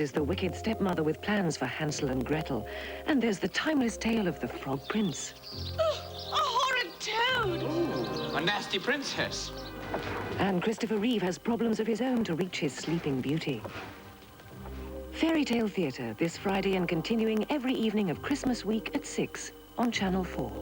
is the wicked stepmother with plans for Hansel and Gretel. And there's the timeless tale of the Frog Prince. Oh, a horrid toad! Ooh, a nasty princess. And Christopher Reeve has problems of his own to reach his sleeping beauty. Fairy Tale Theatre, this Friday and continuing every evening of Christmas week at 6 on Channel 4.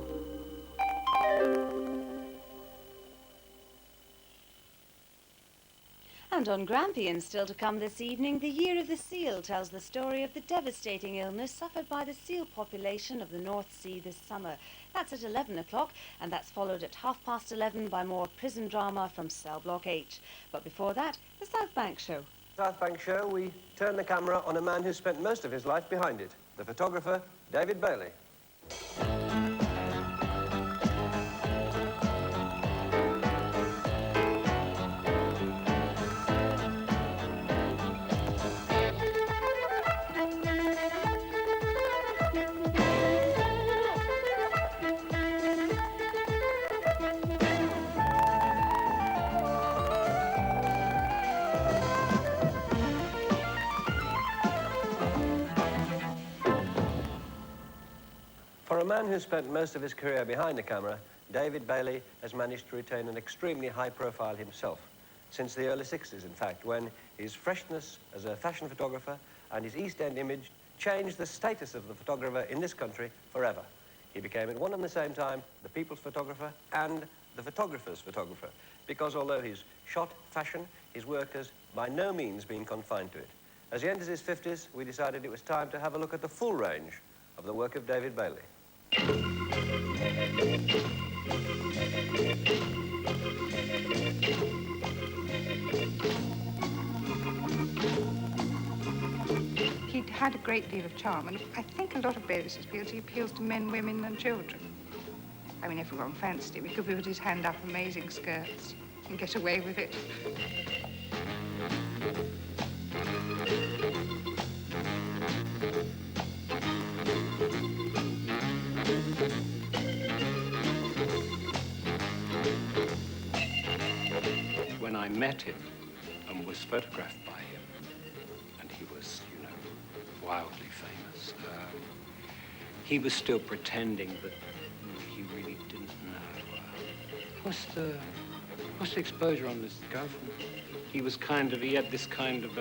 And on Grampian, still to come this evening, The Year of the Seal tells the story of the devastating illness suffered by the seal population of the North Sea this summer. That's at 11 o'clock, and that's followed at 11:30 by more prison drama from Cell Block H. But before that, the South Bank Show. South Bank Show, we turn the camera on a man who spent most of his life behind it, the photographer, David Bailey. For a man who spent most of his career behind the camera, David Bailey has managed to retain an extremely high profile himself, since the early 60s, in fact, when his freshness as a fashion photographer and his East End image changed the status of the photographer in this country forever. He became at one and the same time the people's photographer and the photographer's photographer, because although he's shot fashion, his work has by no means been confined to it. As he enters his 50s, we decided it was time to have a look at the full range of the work of David Bailey. He had a great deal of charm, and I think a lot of Bailey's appeals, he appeals to men, women, and children. I mean, everyone fancied him. He could put his hand up amazing skirts and get away with it. When I met him and was photographed by him, and he was, you know, wildly famous, he was still pretending that he really didn't know. What's the exposure on this government? He was he had this kind of,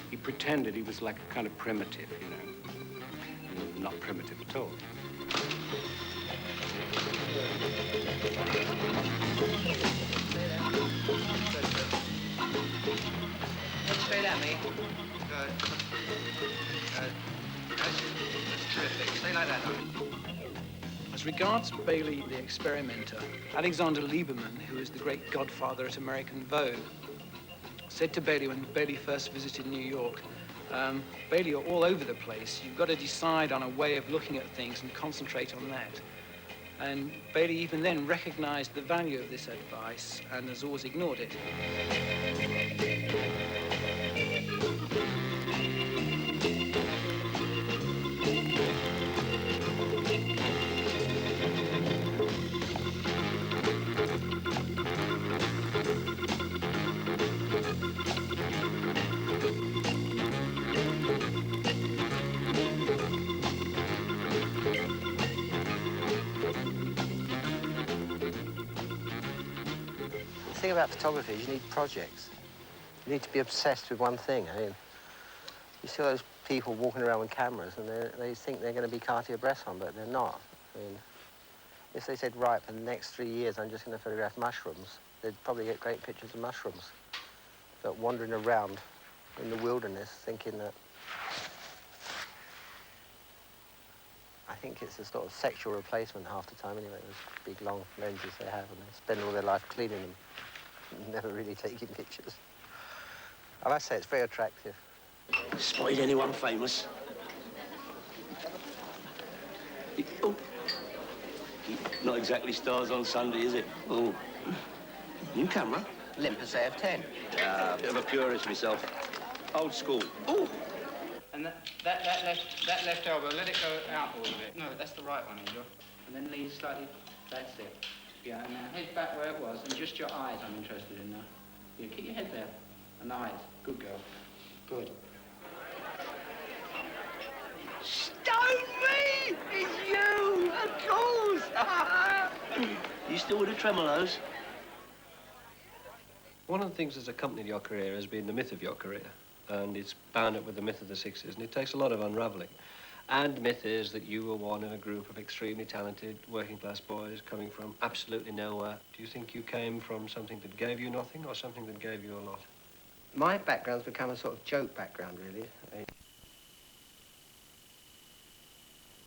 he pretended he was like a kind of primitive, you know, and not primitive at all. Straight at me. Good. That's terrific. Stay like that. As regards Bailey the experimenter, Alexander Lieberman, who is the great godfather at American Vogue, said to Bailey when Bailey first visited New York, Bailey, you're all over the place. You've got to decide on a way of looking at things and concentrate on that. And Bailey even then recognized the value of this advice and has always ignored it. The thing about photography is you need projects. You need to be obsessed with one thing. I mean, you see those people walking around with cameras and they think they're going to be Cartier-Bresson, but they're not. I mean, if they said, right, for the next 3 years I'm just going to photograph mushrooms, they'd probably get great pictures of mushrooms. But wandering around in the wilderness thinking that... I think it's a sort of sexual replacement half the time anyway, those big long lenses they have, and they spend all their life cleaning them, never really taking pictures. I must say, it's very attractive. Spotted anyone famous? Oh. Not exactly Stars on Sunday, is it? Oh. New camera? Olympus AF-10. Bit of a purist myself. Old school. Oh. And that left elbow, let it go out a little bit. No, that's the right one, Angel. And then lean slightly, that's it. Yeah, and now head back where it was, and just your eyes I'm interested in now. Yeah, keep your head there. And the eyes. Good girl. Good. You still with the tremolos? One of the things that's accompanied your career has been the myth of your career, and it's bound up with the myth of the 60s, and it takes a lot of unravelling. And the myth is that you were one in a group of extremely talented working-class boys coming from absolutely nowhere. Do you think you came from something that gave you nothing or something that gave you a lot? My background's become a sort of joke background, really.